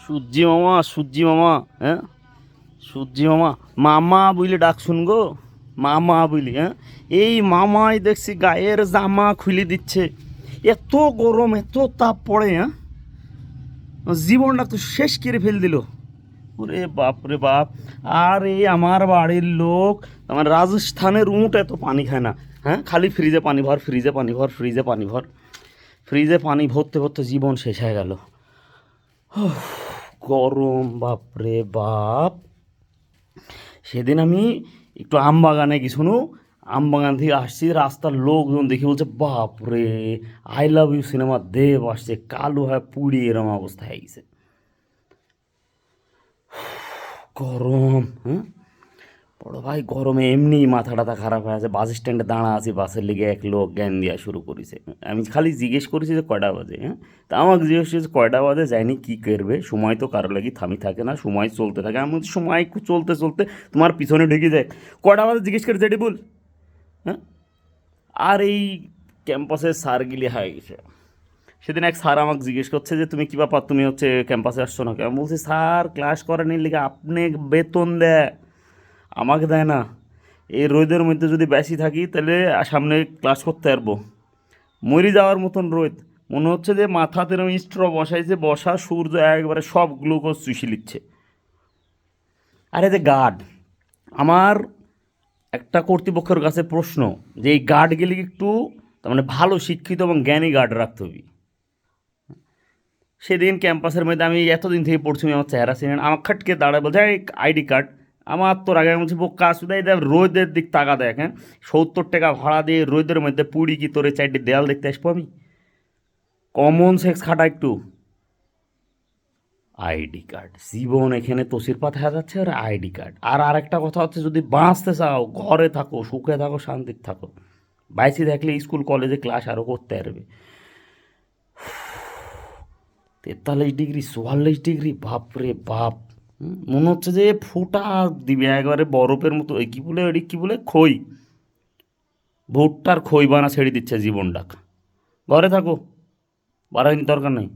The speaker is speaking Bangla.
সূর্যি মামা, সূর্যি মামা, হ্যাঁ সূর্যি মামা, মামা বুঝলে ডাক শুনগো, মামা বুঝলি, হ্যাঁ এই মামাই দেখছি গায়ের জামা খুলে দিচ্ছে। এত গরম, এত তাপ পড়ে, হ্যাঁ জীবনটা তো শেষ করে ফেল দিল। ওরে বাপ রে বাপ। আর এই আমার বাড়ির লোক, আমার রাজস্থানের উঁট এত পানি খায় না। হ্যাঁ খালি ফ্রিজে পানি ভর, ফ্রিজে পানি ভর, ফ্রিজে পানি ভর, ফ্রিজে পানি ভরতে ভরতে জীবন শেষ হয়ে গেল। গরম বাপরে বাপ। সেদিন আমি একটু আম বাগানে গেছিনু, আম বাগান থেকে আসছি, রাস্তার লোকজন দেখে বলছে বাপ রে, আই লাভ ইউ সিনেমা দেব আসছে, কালো হয়ে পুড়ি এরম অবস্থা হয়ে গেছে। গরম, হ্যাঁ বড় ভাই গরমে এমনি মাথা টাথা খারাপ হয়ে আছে। বাস স্ট্যান্ডে দাঁড়া আছি, বাসের লিগে এক লোক জ্ঞান দেওয়া শুরু করেছে। আমি খালি জিজ্ঞেস করেছি যে কয়টা বাজে, হ্যাঁ তা আমাকে জিজ্ঞেস করেছে কয়টা বাজে, যায়নি কী করবে, সময় তো কারো লাগি থামি থাকে না, সময় চলতে থাকে। আমি বলছি সময় চলতে চলতে তোমার পিছনে ঢুকে যায়, কয়টা বাজে জিজ্ঞেস করে যেটি বল। হ্যাঁ আর এই ক্যাম্পাসের স্যারগিলি হয়ে গেছে। সেদিন এক স্যার আমাকে জিজ্ঞেস করছে যে তুমি কী ব্যাপার, তুমি হচ্ছে ক্যাম্পাসে আসছো না কেন। আমি বলছি স্যার ক্লাস করেনি লিগে আপনি বেতন দেয়, আমাকে দেয় না। এই রোদের মধ্যে যদি বেশি থাকি তাহলে সামনে ক্লাস করতে পারবো। মরে যাওয়ার মতন রোদ, মনে হচ্ছে যে মাথাতে এরকম স্ট্র বসাইছে, বসা সূর্য একবারে সব গ্লুকোজ চুষি নিচ্ছে। আরে যে গার্ড, আমার একটা কর্তৃপক্ষের কাছে প্রশ্ন যে এই গার্ডগুলি একটু তার মানে ভালো শিক্ষিত এবং জ্ঞানী গার্ড রাখতে হবে। সেদিন ক্যাম্পাসের মধ্যে আমি এতদিন থেকে পড়ছি, আমার চেহারা চিনেন, আমার খাটকে দাঁড়ায় বলছে আইডি কার্ড। আমার তো আগে বলছি বোকা সুদাই দেখ রোদের দিক তাকা দেখ, হ্যাঁ 70 টাকা ভাড়া দিয়ে রোদের মধ্যে পুড়ি কি তোরে চারটি দেয়াল দেখতে আসবো আমি? কমন সেন্স খাটা একটু। আইডি কার্ড জীবন এখানে তসির পাত হয়ে যাচ্ছে, আর আইডি কার্ড। আর আরেকটা কথা হচ্ছে যদি বাঁচতে চাও ঘরে থাকো, সুখে থাকো, শান্তিতে থাকো। বাইসি থাকলে স্কুল কলেজে ক্লাস আরও করতে পারবে। 43 ডিগ্রি, 44 ডিগ্রি, বাপরে বাপ। মনে হচ্ছে যে ফুটা দিবে একবারে বরফের মতো। এই কী বলে, ওই কী বলে, খই, ভুট্টার খই বানা ছেড়ে দিচ্ছে জীবনটা। ঘরে থাকো, বাড়াইনি দরকার নেই।